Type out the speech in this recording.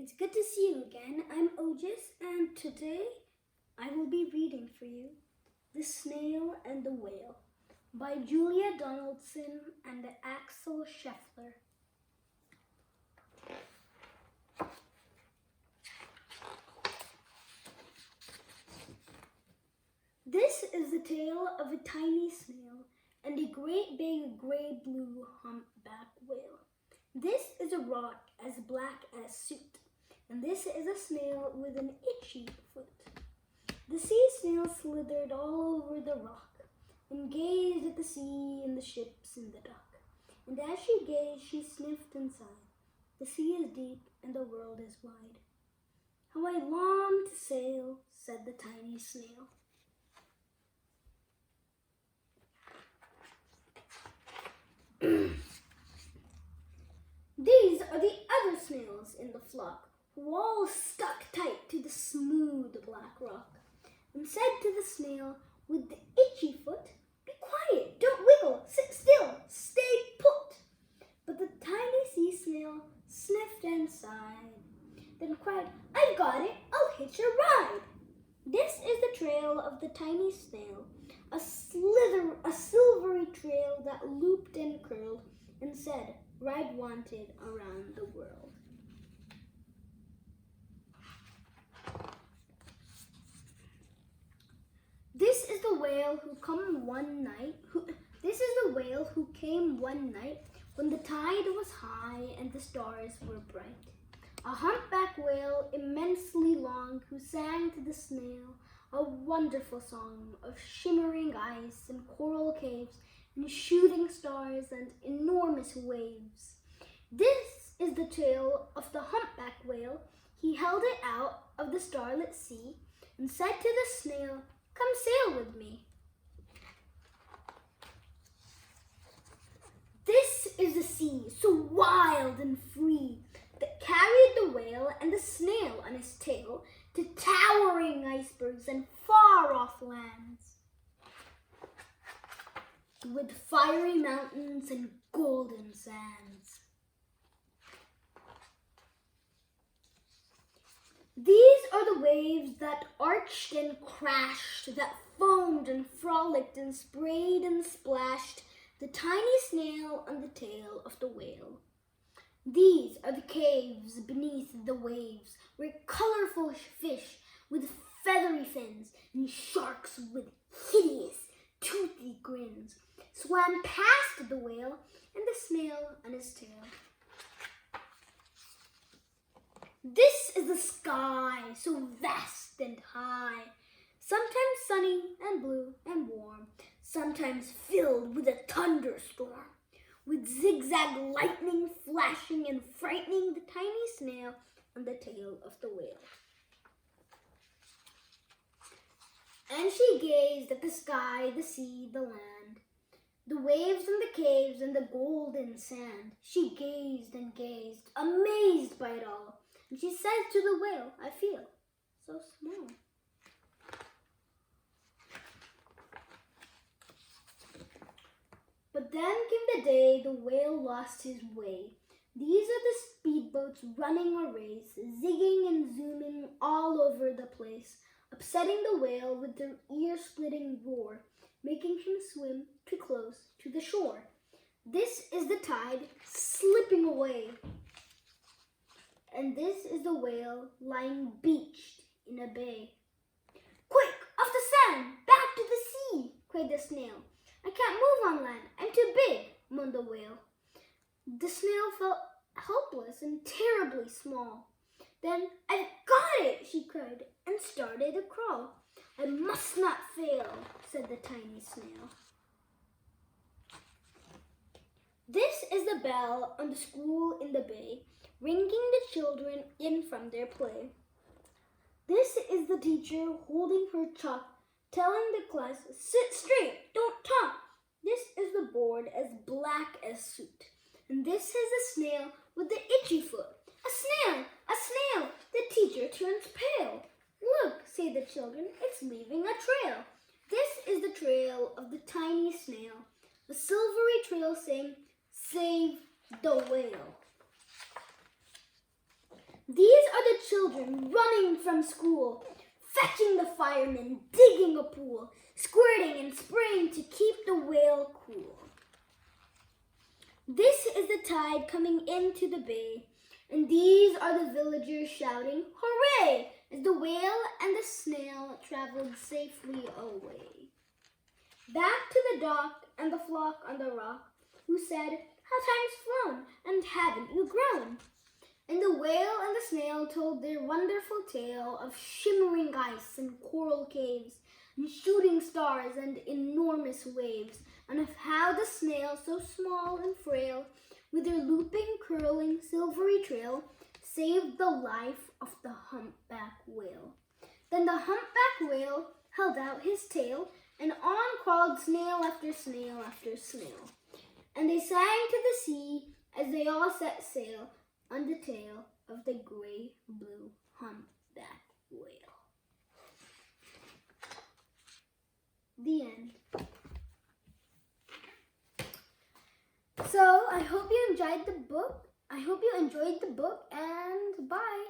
It's good to see you again. I'm Ojas, and today I will be reading for you The Snail and the Whale by Julia Donaldson and Axel Scheffler. This is the tale of a tiny snail and a great big gray-blue humpback whale. This is a rock as black as soot, and this is a snail with an itchy foot. The sea snail slithered all over the rock and gazed at the sea and the ships in the dock. And as she gazed, she sniffed and sighed. The sea is deep and the world is wide. How I long to sail, said the tiny snail. These are the other snails in the flock, who all stuck tight to the smooth black rock, and said to the snail with the itchy foot, "Be quiet, don't wiggle, sit still, stay put." But the tiny sea snail sniffed and sighed, then cried, "I've got it, I'll hitch a ride." This is the trail of the tiny snail, a silvery trail that looped and curled and said, "Ride wanted around the world." This is the whale who came one night. This is the whale who came one night when the tide was high and the stars were bright. A humpback whale, immensely long, who sang to the snail a wonderful song of shimmering ice and coral caves and shooting stars and enormous waves. This is the tale of the humpback whale. He held it out of the starlit sea and said to the snail, "Come sail with me." This is the sea, so wild and free, that carried the whale and the snail on his tail to towering icebergs and far-off lands, with fiery mountains and golden sands. These are the waves that arched and crashed, that foamed and frolicked and sprayed and splashed the tiny snail on the tail of the whale. These are the caves beneath the waves, where colorful fish with feathery fins and sharks with hideous, toothy grins swam past the whale and the snail on his tail. This is the sky, so vast and high, sometimes sunny and blue and warm, sometimes filled with a thunderstorm, with zigzag lightning flashing and frightening the tiny snail on the tail of the whale. And she gazed at the sky, the sea, the land, the waves and the caves and the golden sand. She gazed and gazed, amazed by it all. And she said to the whale, "I feel so small." But then came the day the whale lost his way. These are the speedboats running a race, zigging and zooming all over the place, upsetting the whale with their ear-splitting roar, making him swim too close to the shore. This is the tide slipping away. And this is the whale lying beached in a bay. "Quick, off the sand, back to the sea," cried the snail. "I can't move on land, I'm too big," moaned the whale. The snail felt helpless and terribly small. Then, "I've got it," she cried, and started to crawl. "I must not fail," said the tiny snail. This is the bell on the school in the bay, ringing the children in from their play. This is the teacher holding her chalk, telling the class, "Sit straight, don't talk." This is the board as black as soot. And this is a snail with the itchy foot. "A snail! A snail!" The teacher turns pale. "Look," say the children, "it's leaving a trail." This is the trail of the tiny snail, a silvery trail saying, "Save the whale." These are children running from school, fetching the firemen, digging a pool, squirting and spraying to keep the whale cool. This is the tide coming into the bay, and these are the villagers shouting, "Hooray!" as the whale and the snail traveled safely away. Back to the dock and the flock on the rock, who said, "How time's flown, and haven't you grown?" And the whale and the snail told their wonderful tale of shimmering ice and coral caves, and shooting stars and enormous waves, and of how the snail, so small and frail, with her looping, curling, silvery trail, saved the life of the humpback whale. Then the humpback whale held out his tail, and on crawled snail after snail after snail. And they sang to the sea as they all set sail on the tail of the gray-blue humpback whale. The end. So I hope you enjoyed the book. And bye.